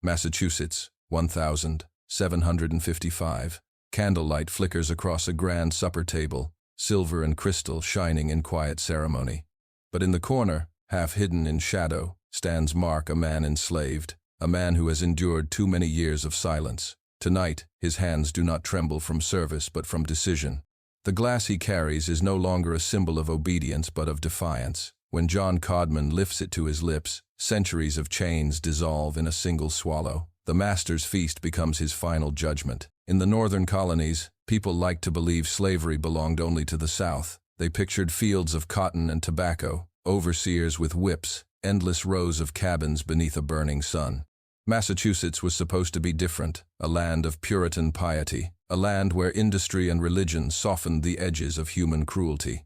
Massachusetts, 1755. Candlelight flickers across a grand supper table, silver and crystal shining in quiet ceremony. But in the corner, half hidden in shadow, stands Mark, a man enslaved, a man who has endured too many years of silence. Tonight, his hands do not tremble from service but from decision. The glass he carries is no longer a symbol of obedience but of defiance. When John Codman lifts it to his lips, centuries of chains dissolve in a single swallow. The master's feast becomes his final judgment. In the northern colonies, people liked to believe slavery belonged only to the South. They pictured fields of cotton and tobacco, overseers with whips, endless rows of cabins beneath a burning sun. Massachusetts was supposed to be different, a land of Puritan piety, a land where industry and religion softened the edges of human cruelty.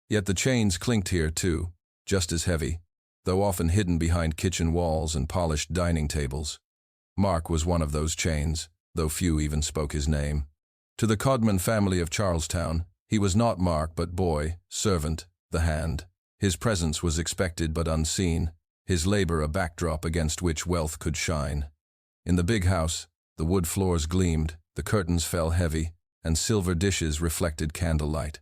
Yet the chains clinked here too, just as heavy, though often hidden behind kitchen walls and polished dining tables. Mark was one of those chains, though few even spoke his name. To the Codman family of Charlestown, he was not Mark but boy, servant, the hand. His presence was expected but unseen, his labor a backdrop against which wealth could shine. In the big house, the wood floors gleamed, the curtains fell heavy, and silver dishes reflected candlelight.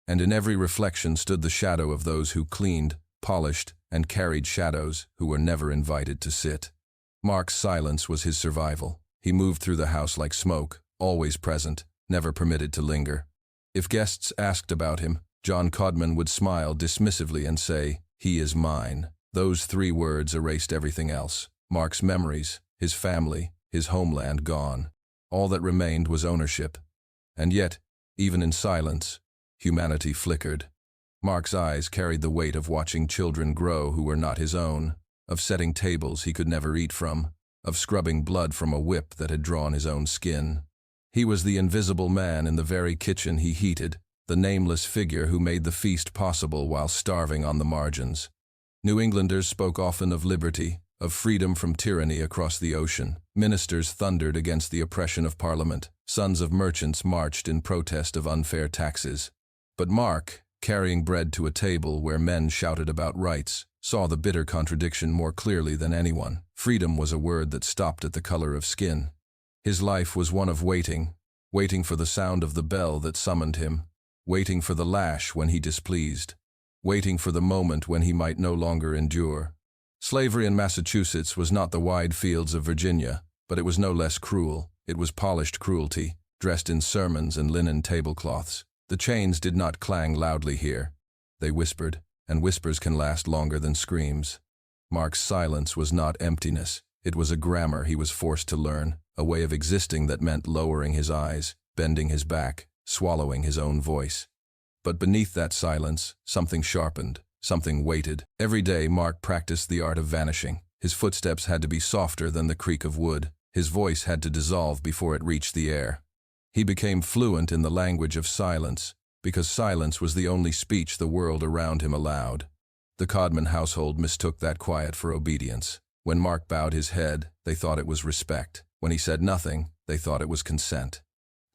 And in every reflection stood the shadow of those who cleaned, polished, and carried shadows who were never invited to sit. Mark's silence was his survival. He moved through the house like smoke, always present, never permitted to linger. If guests asked about him, John Codman would smile dismissively and say, "He is mine." Those 3 words erased everything else. Mark's memories, his family, his homeland gone. All that remained was ownership. And yet, even in silence, humanity flickered. Mark's eyes carried the weight of watching children grow who were not his own, of setting tables he could never eat from, of scrubbing blood from a whip that had drawn his own skin. He was the invisible man in the very kitchen he heated, the nameless figure who made the feast possible while starving on the margins. New Englanders spoke often of liberty, of freedom from tyranny across the ocean. Ministers thundered against the oppression of Parliament. Sons of merchants marched in protest of unfair taxes. But Mark, carrying bread to a table where men shouted about rights, saw the bitter contradiction more clearly than anyone. Freedom was a word that stopped at the color of skin. His life was one of waiting, waiting for the sound of the bell that summoned him, waiting for the lash when he displeased, waiting for the moment when he might no longer endure. Slavery in Massachusetts was not the wide fields of Virginia, but it was no less cruel. It was polished cruelty, dressed in sermons and linen tablecloths. The chains did not clang loudly here. They whispered, and whispers can last longer than screams. Mark's silence was not emptiness. It was a grammar he was forced to learn, a way of existing that meant lowering his eyes, bending his back, swallowing his own voice. But beneath that silence, something sharpened, something waited. Every day Mark practiced the art of vanishing. His footsteps had to be softer than the creak of wood. His voice had to dissolve before it reached the air. He became fluent in the language of silence, because silence was the only speech the world around him allowed. The Codman household mistook that quiet for obedience. When Mark bowed his head, they thought it was respect. When he said nothing, they thought it was consent.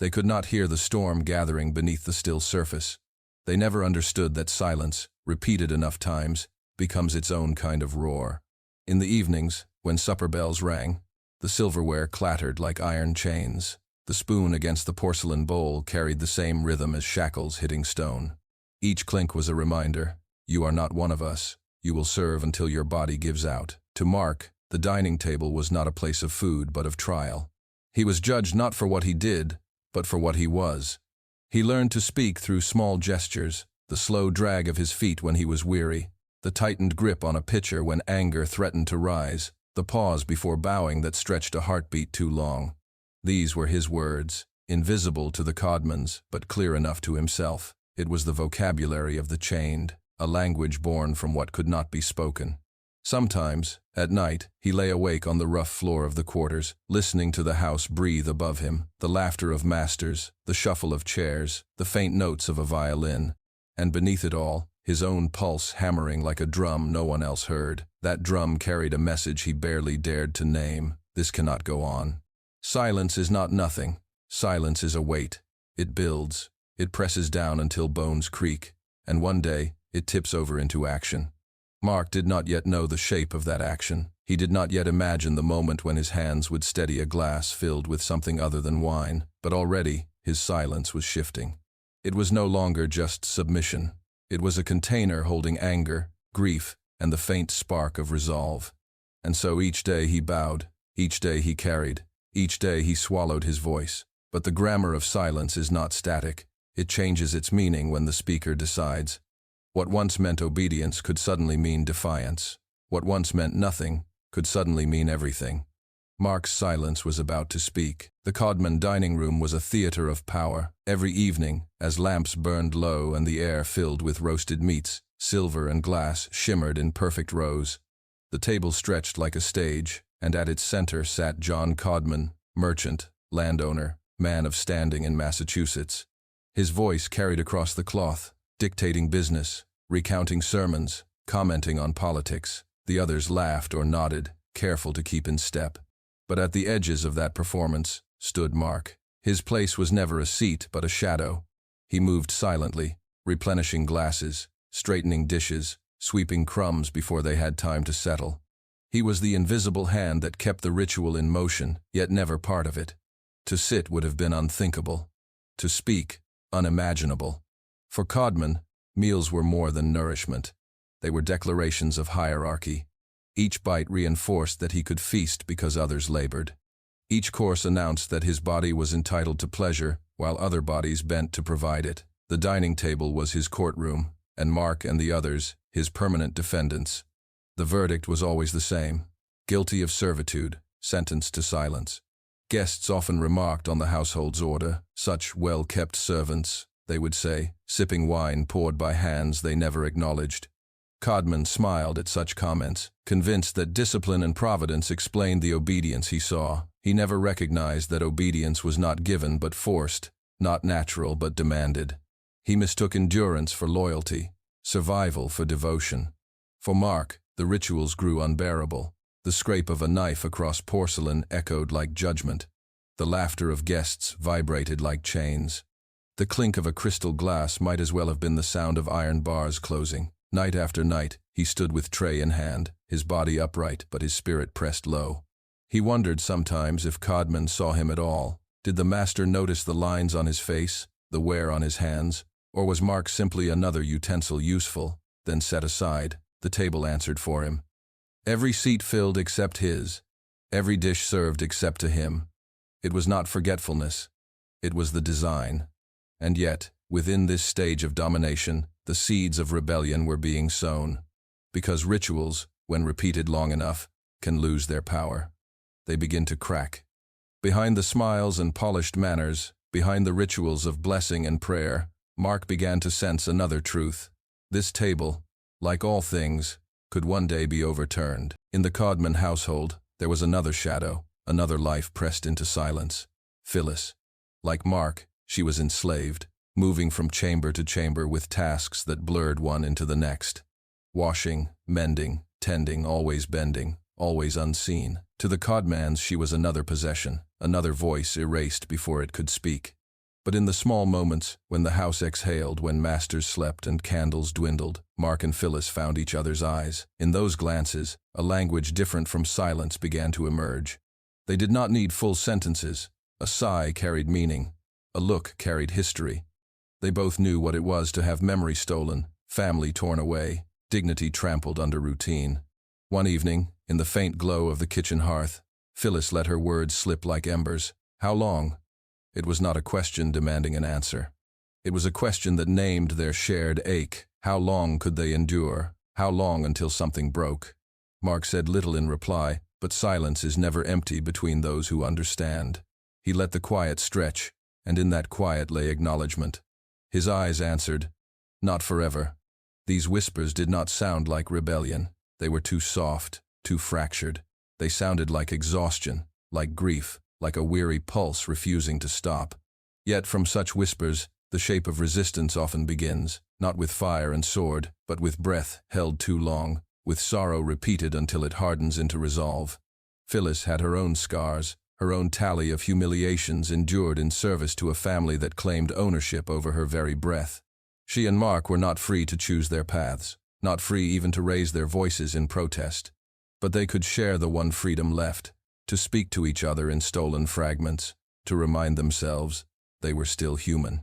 They could not hear the storm gathering beneath the still surface. They never understood that silence, repeated enough times, becomes its own kind of roar. In the evenings, when supper bells rang, the silverware clattered like iron chains. The spoon against the porcelain bowl carried the same rhythm as shackles hitting stone. Each clink was a reminder, you are not one of us. You will serve until your body gives out. To Mark, the dining table was not a place of food but of trial. He was judged not for what he did, but for what he was. He learned to speak through small gestures, the slow drag of his feet when he was weary, the tightened grip on a pitcher when anger threatened to rise, the pause before bowing that stretched a heartbeat too long. These were his words, invisible to the Codmans, but clear enough to himself. It was the vocabulary of the chained, a language born from what could not be spoken. Sometimes, at night, he lay awake on the rough floor of the quarters, listening to the house breathe above him, the laughter of masters, the shuffle of chairs, the faint notes of a violin, and beneath it all, his own pulse hammering like a drum no one else heard. That drum carried a message he barely dared to name. This cannot go on. Silence is not nothing. Silence is a weight. It builds. It presses down until bones creak, and one day, it tips over into action. Mark did not yet know the shape of that action. He did not yet imagine the moment when his hands would steady a glass filled with something other than wine, but already his silence was shifting. It was no longer just submission. It was a container holding anger, grief, and the faint spark of resolve. And so each day he bowed, each day he carried, each day he swallowed his voice. But the grammar of silence is not static. It changes its meaning when the speaker decides. What once meant obedience could suddenly mean defiance. What once meant nothing could suddenly mean everything. Mark's silence was about to speak. The Codman dining room was a theater of power. Every evening, as lamps burned low and the air filled with roasted meats, silver and glass shimmered in perfect rows. The table stretched like a stage, and at its center sat John Codman, merchant, landowner, man of standing in Massachusetts. His voice carried across the cloth, dictating business, recounting sermons, commenting on politics. The others laughed or nodded, careful to keep in step. But at the edges of that performance stood Mark. His place was never a seat but a shadow. He moved silently, replenishing glasses, straightening dishes, sweeping crumbs before they had time to settle. He was the invisible hand that kept the ritual in motion, yet never part of it. To sit would have been unthinkable. To speak, unimaginable. For Codman, meals were more than nourishment. They were declarations of hierarchy. Each bite reinforced that he could feast because others labored. Each course announced that his body was entitled to pleasure, while other bodies bent to provide it. The dining table was his courtroom, and Mark and the others, his permanent defendants. The verdict was always the same: guilty of servitude, sentenced to silence. Guests often remarked on the household's order. Such well-kept servants, they would say, sipping wine poured by hands they never acknowledged. Codman smiled at such comments, convinced that discipline and providence explained the obedience he saw. He never recognized that obedience was not given but forced, not natural but demanded. He mistook endurance for loyalty, survival for devotion. For Mark, the rituals grew unbearable. The scrape of a knife across porcelain echoed like judgment. The laughter of guests vibrated like chains. The clink of a crystal glass might as well have been the sound of iron bars closing. Night after night, he stood with tray in hand, his body upright but his spirit pressed low. He wondered sometimes if Codman saw him at all. Did the master notice the lines on his face, the wear on his hands, or was Mark simply another utensil useful, then set aside? The table answered for him. Every seat filled except his, every dish served except to him. It was not forgetfulness, it was the design. And yet, within this stage of domination, the seeds of rebellion were being sown. Because rituals, when repeated long enough, can lose their power. They begin to crack. Behind the smiles and polished manners, behind the rituals of blessing and prayer, Mark began to sense another truth. This table, like all things, could one day be overturned. In the Codman household, there was another shadow, another life pressed into silence. Phyllis. Like Mark, she was enslaved, moving from chamber to chamber with tasks that blurred one into the next. Washing, mending, tending, always bending, always unseen. To the Codmans she was another possession, another voice erased before it could speak. But in the small moments, when the house exhaled, when masters slept and candles dwindled, Mark and Phyllis found each other's eyes. In those glances, a language different from silence began to emerge. They did not need full sentences. A sigh carried meaning. A look carried history. They both knew what it was to have memory stolen, family torn away, dignity trampled under routine. One evening, in the faint glow of the kitchen hearth, Phyllis let her words slip like embers. How long? It was not a question demanding an answer. It was a question that named their shared ache. How long could they endure? How long until something broke? Mark said little in reply, but silence is never empty between those who understand. He let the quiet stretch, and in that quiet lay acknowledgement. His eyes answered, "Not forever." These whispers did not sound like rebellion. They were too soft, too fractured. They sounded like exhaustion, like grief, like a weary pulse refusing to stop. Yet from such whispers, the shape of resistance often begins, not with fire and sword, but with breath held too long, with sorrow repeated until it hardens into resolve. Phyllis had her own scars, her own tally of humiliations endured in service to a family that claimed ownership over her very breath. She and Mark were not free to choose their paths, not free even to raise their voices in protest. But they could share the one freedom left, to speak to each other in stolen fragments, to remind themselves they were still human.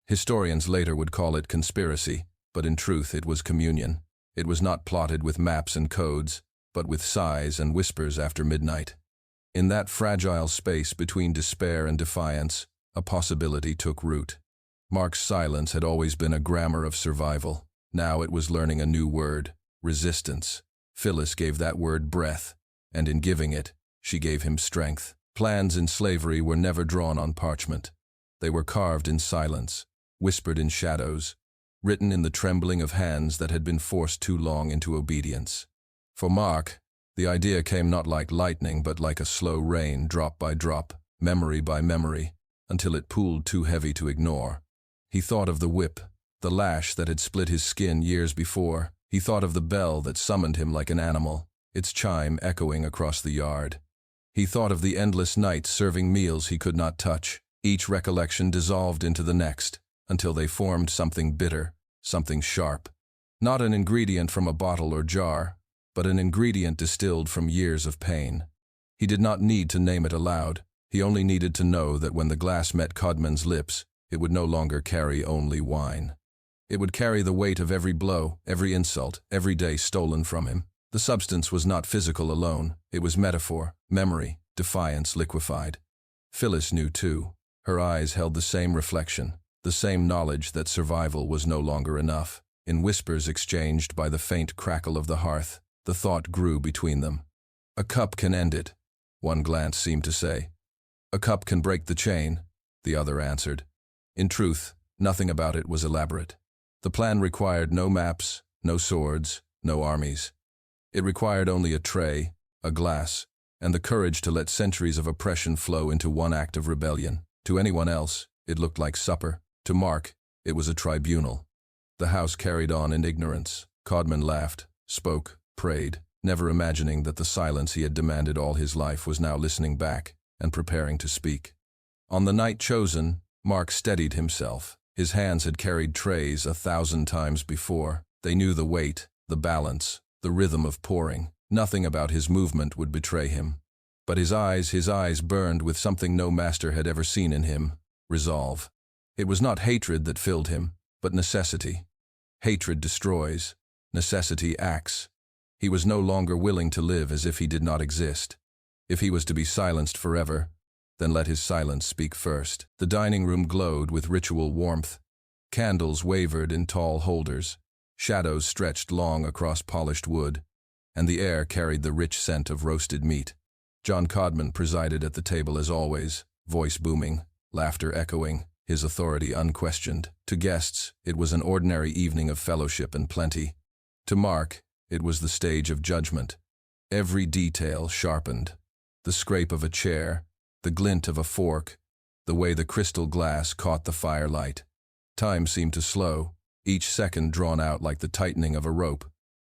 Historians later would call it conspiracy, but in truth it was communion. It was not plotted with maps and codes, but with sighs and whispers after midnight. In that fragile space between despair and defiance, a possibility took root. Mark's silence had always been a grammar of survival. Now it was learning a new word: resistance. Phyllis gave that word breath, and in giving it, she gave him strength. Plans in slavery were never drawn on parchment. They were carved in silence, whispered in shadows, written in the trembling of hands that had been forced too long into obedience. For Mark, the idea came not like lightning but like a slow rain, drop by drop, memory by memory, until it pooled too heavy to ignore. He thought of the whip, the lash that had split his skin years before. He thought of the bell that summoned him like an animal, its chime echoing across the yard. He thought of the endless nights serving meals he could not touch. Each recollection dissolved into the next, until they formed something bitter, something sharp. Not an ingredient from a bottle or jar, but an ingredient distilled from years of pain. He did not need to name it aloud. He only needed to know that when the glass met Codman's lips, it would no longer carry only wine. It would carry the weight of every blow, every insult, every day stolen from him. The substance was not physical alone. It was metaphor, memory, defiance liquefied. Phyllis knew too. Her eyes held the same reflection, the same knowledge that survival was no longer enough. In whispers exchanged by the faint crackle of the hearth, the thought grew between them. A cup can end it, one glance seemed to say. A cup can break the chain, the other answered. In truth, nothing about it was elaborate. The plan required no maps, no swords, no armies. It required only a tray, a glass, and the courage to let centuries of oppression flow into one act of rebellion. To anyone else, it looked like supper. To Mark, it was a tribunal. The house carried on in ignorance. Codman laughed, spoke, prayed, never imagining that the silence he had demanded all his life was now listening back and preparing to speak. On the night chosen, Mark steadied himself. His hands had carried trays 1,000 times before. They knew the weight, the balance, the rhythm of pouring. Nothing about his movement would betray him. But his eyes burned with something no master had ever seen in him: resolve. It was not hatred that filled him, but necessity. Hatred destroys. Necessity acts. He was no longer willing to live as if he did not exist. If he was to be silenced forever, then let his silence speak first. The dining room glowed with ritual warmth. Candles wavered in tall holders. Shadows stretched long across polished wood, and the air carried the rich scent of roasted meat. John Codman presided at the table as always, voice booming, laughter echoing, his authority unquestioned. To guests, it was an ordinary evening of fellowship and plenty. To Mark, it was the stage of judgment. Every detail sharpened. The scrape of a chair, the glint of a fork, the way the crystal glass caught the firelight. Time seemed to slow, each second drawn out like the tightening of a rope.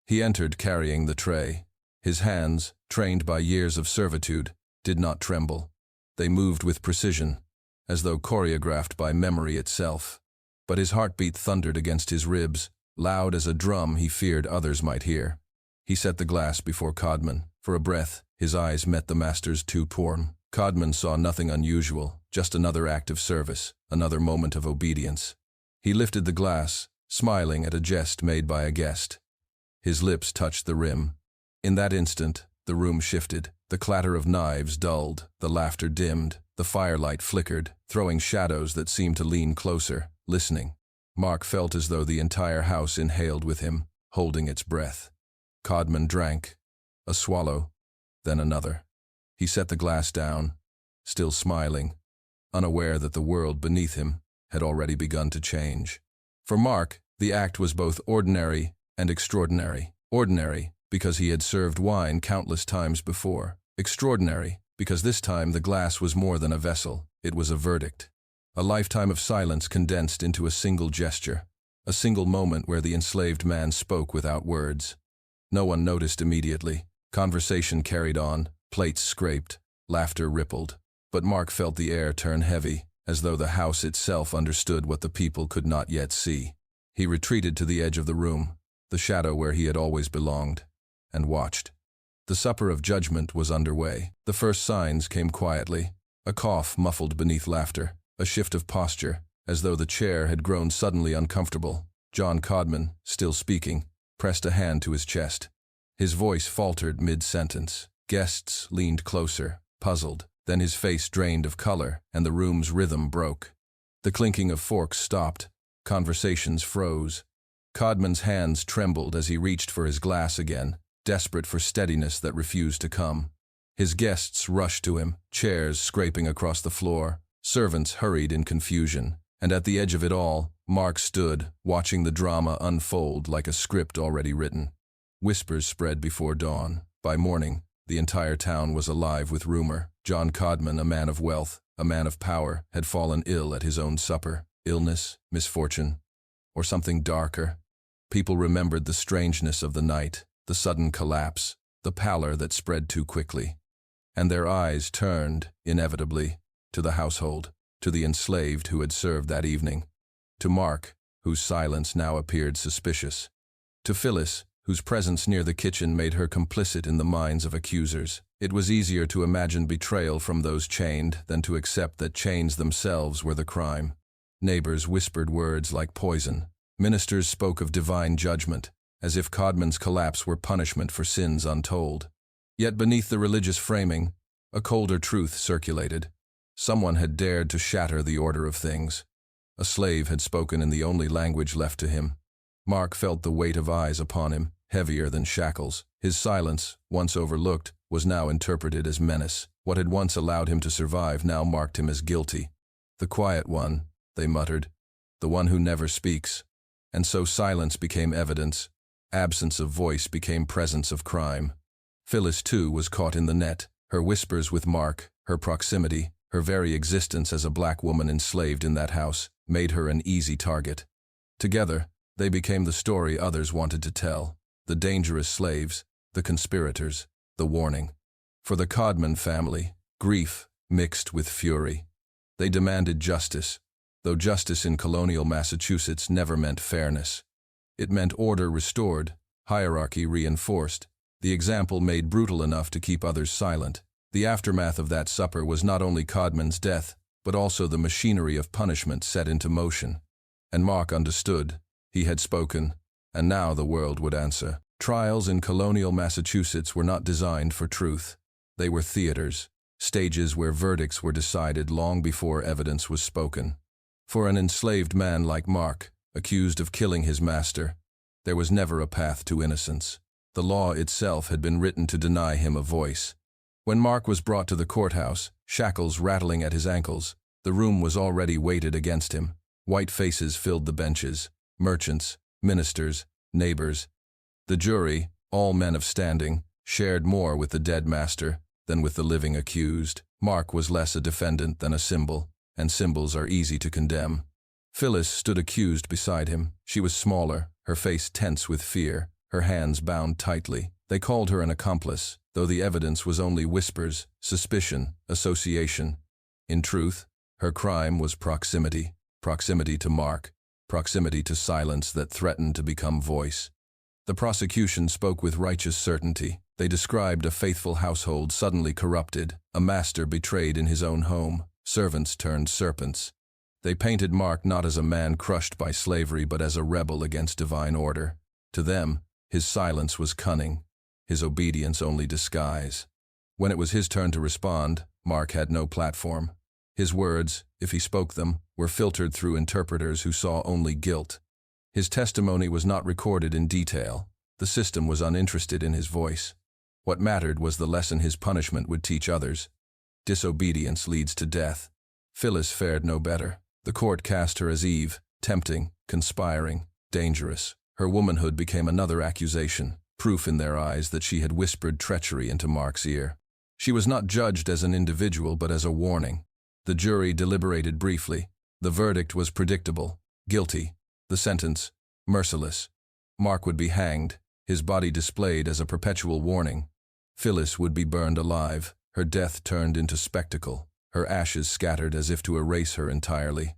He entered carrying the tray. His hands, trained by years of servitude, did not tremble. They moved with precision, as though choreographed by memory itself. But his heartbeat thundered against his ribs, loud as a drum he feared others might hear. He set the glass before Codman. For a breath, his eyes met the master's too torn. Codman saw nothing unusual, just another act of service, another moment of obedience. He lifted the glass, smiling at a jest made by a guest. His lips touched the rim. In that instant, the room shifted. The clatter of knives dulled, the laughter dimmed, the firelight flickered, throwing shadows that seemed to lean closer, listening. Mark felt as though the entire house inhaled with him, holding its breath. Codman drank. A swallow, then another. He set the glass down, still smiling, unaware that the world beneath him had already begun to change. For Mark, the act was both ordinary and extraordinary. Ordinary, because he had served wine countless times before. Extraordinary, because this time the glass was more than a vessel, it was a verdict. A lifetime of silence condensed into a single gesture, a single moment where the enslaved man spoke without words. No one noticed immediately. Conversation carried on, plates scraped, laughter rippled. But Mark felt the air turn heavy, as though the house itself understood what the people could not yet see. He retreated to the edge of the room, the shadow where he had always belonged, and watched. The supper of judgment was underway. The first signs came quietly. A cough muffled beneath laughter, a shift of posture, as though the chair had grown suddenly uncomfortable. John Codman, still speaking, pressed a hand to his chest. His voice faltered mid-sentence. Guests leaned closer, puzzled. Then his face drained of color, and the room's rhythm broke. The clinking of forks stopped. Conversations froze. Codman's hands trembled as he reached for his glass again, desperate for steadiness that refused to come. His guests rushed to him, chairs scraping across the floor. Servants hurried in confusion, and at the edge of it all, Mark stood, watching the drama unfold like a script already written. Whispers spread before dawn. By morning, the entire town was alive with rumor. John Codman, a man of wealth, a man of power, had fallen ill at his own supper. Illness, misfortune, or something darker. People remembered the strangeness of the night, the sudden collapse, the pallor that spread too quickly. And their eyes turned, inevitably, to the household, to the enslaved who had served that evening, to Mark, whose silence now appeared suspicious, to Phyllis, whose presence near the kitchen made her complicit in the minds of accusers. It was easier to imagine betrayal from those chained than to accept that chains themselves were the crime. Neighbors whispered words like poison. Ministers spoke of divine judgment, as if Codman's collapse were punishment for sins untold. Yet beneath the religious framing, a colder truth circulated. Someone had dared to shatter the order of things. A slave had spoken in the only language left to him. Mark felt the weight of eyes upon him, heavier than shackles. His silence, once overlooked, was now interpreted as menace. What had once allowed him to survive now marked him as guilty. The quiet one, they muttered, the one who never speaks. And so silence became evidence. Absence of voice became presence of crime. Phyllis, too, was caught in the net. Her whispers with Mark, her proximity, her very existence as a black woman enslaved in that house, made her an easy target. Together, they became the story others wanted to tell. The dangerous slaves, the conspirators, the warning. For the Codman family, grief mixed with fury. They demanded justice, though justice in colonial Massachusetts never meant fairness. It meant order restored, hierarchy reinforced, the example made brutal enough to keep others silent. The aftermath of that supper was not only Codman's death, but also the machinery of punishment set into motion. And Mark understood. He had spoken, and now the world would answer. Trials in colonial Massachusetts were not designed for truth. They were theaters, stages where verdicts were decided long before evidence was spoken. For an enslaved man like Mark, accused of killing his master, there was never a path to innocence. The law itself had been written to deny him a voice. When Mark was brought to the courthouse, shackles rattling at his ankles, the room was already weighted against him. White faces filled the benches. Merchants, ministers, neighbors. The jury, all men of standing, shared more with the dead master than with the living accused. Mark was less a defendant than a symbol, and symbols are easy to condemn. Phyllis stood accused beside him. She was smaller, her face tense with fear, her hands bound tightly. They called her an accomplice, though the evidence was only whispers, suspicion, association. In truth, her crime was proximity. Proximity to Mark. Proximity to silence that threatened to become voice. The prosecution spoke with righteous certainty. They described a faithful household suddenly corrupted, a master betrayed in his own home, servants turned serpents. They painted Mark not as a man crushed by slavery but as a rebel against divine order. To them, his silence was cunning, his obedience only disguise. When it was his turn to respond, Mark had no platform. His words, if he spoke them, were filtered through interpreters who saw only guilt. His testimony was not recorded in detail. The system was uninterested in his voice. What mattered was the lesson his punishment would teach others. Disobedience leads to death. Phyllis fared no better. The court cast her as Eve, tempting, conspiring, dangerous. Her womanhood became another accusation, proof in their eyes that she had whispered treachery into Mark's ear. She was not judged as an individual but as a warning. The jury deliberated briefly. The verdict was predictable, guilty. The sentence, merciless. Mark would be hanged, his body displayed as a perpetual warning. Phyllis would be burned alive, her death turned into spectacle, her ashes scattered as if to erase her entirely.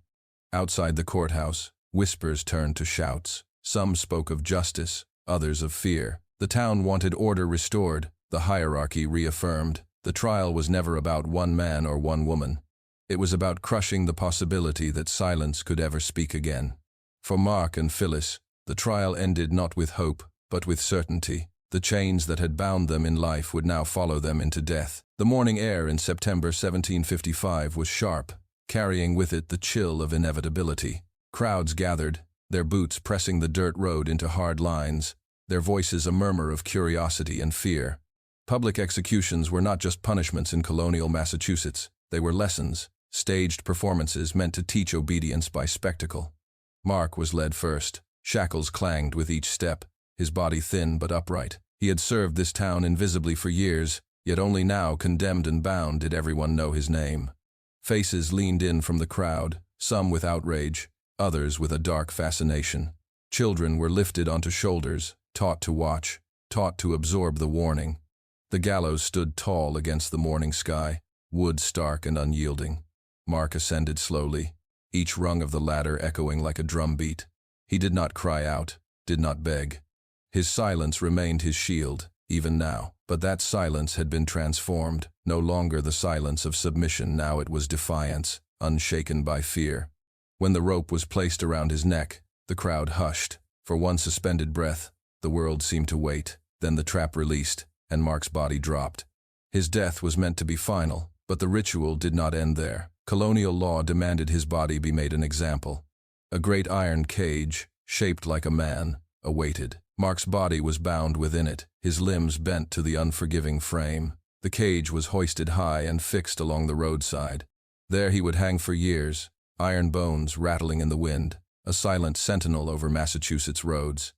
Outside the courthouse, whispers turned to shouts. Some spoke of justice, others of fear. The town wanted order restored, the hierarchy reaffirmed. The trial was never about one man or one woman. It was about crushing the possibility that silence could ever speak again. For Mark and Phyllis, the trial ended not with hope, but with certainty. The chains that had bound them in life would now follow them into death. The morning air in September 1755 was sharp, carrying with it the chill of inevitability. Crowds gathered, their boots pressing the dirt road into hard lines, their voices a murmur of curiosity and fear. Public executions were not just punishments in colonial Massachusetts, they were lessons, staged performances meant to teach obedience by spectacle. Mark was led first. Shackles clanged with each step, his body thin but upright. He had served this town invisibly for years, yet only now, condemned and bound, did everyone know his name. Faces leaned in from the crowd, some with outrage, others with a dark fascination. Children were lifted onto shoulders, taught to watch, taught to absorb the warning. The gallows stood tall against the morning sky, wood stark and unyielding. Mark ascended slowly, each rung of the ladder echoing like a drumbeat. He did not cry out, did not beg. His silence remained his shield, even now. But that silence had been transformed, no longer the silence of submission, now it was defiance, unshaken by fear. When the rope was placed around his neck, the crowd hushed. For one suspended breath, the world seemed to wait. Then the trap released, and Mark's body dropped. His death was meant to be final, but the ritual did not end there. Colonial law demanded his body be made an example. A great iron cage, shaped like a man, awaited. Mark's body was bound within it, his limbs bent to the unforgiving frame. The cage was hoisted high and fixed along the roadside. There he would hang for years, iron bones rattling in the wind, a silent sentinel over Massachusetts roads.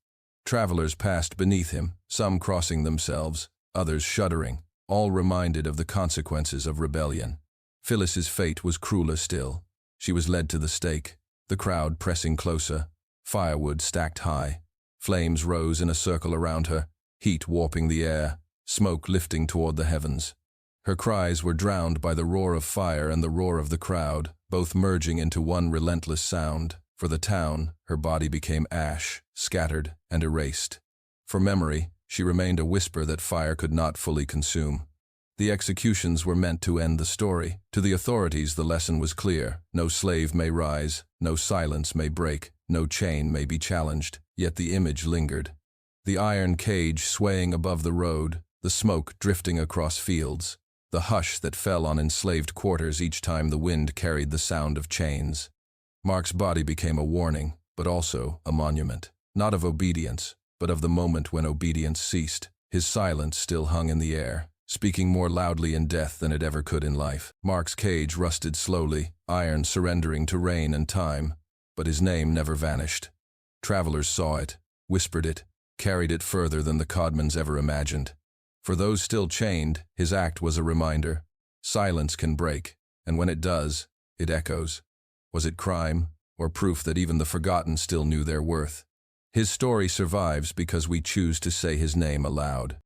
Travelers passed beneath him, some crossing themselves, others shuddering, all reminded of the consequences of rebellion. Phyllis's fate was crueler still. She was led to the stake, the crowd pressing closer, firewood stacked high. Flames rose in a circle around her, heat warping the air, smoke lifting toward the heavens. Her cries were drowned by the roar of fire and the roar of the crowd, both merging into one relentless sound. For the town, her body became ash, scattered and erased. For memory, she remained a whisper that fire could not fully consume. The executions were meant to end the story. To the authorities, the lesson was clear. No slave may rise, no silence may break, no chain may be challenged. Yet the image lingered. The iron cage swaying above the road, the smoke drifting across fields, the hush that fell on enslaved quarters each time the wind carried the sound of chains. Mark's body became a warning, but also a monument. Not of obedience, but of the moment when obedience ceased. His silence still hung in the air, speaking more loudly in death than it ever could in life. Mark's cage rusted slowly, iron surrendering to rain and time, but his name never vanished. Travelers saw it, whispered it, carried it further than the Codmans ever imagined. For those still chained, his act was a reminder. Silence can break, and when it does, it echoes. Was it crime, or proof that even the forgotten still knew their worth? His story survives because we choose to say his name aloud.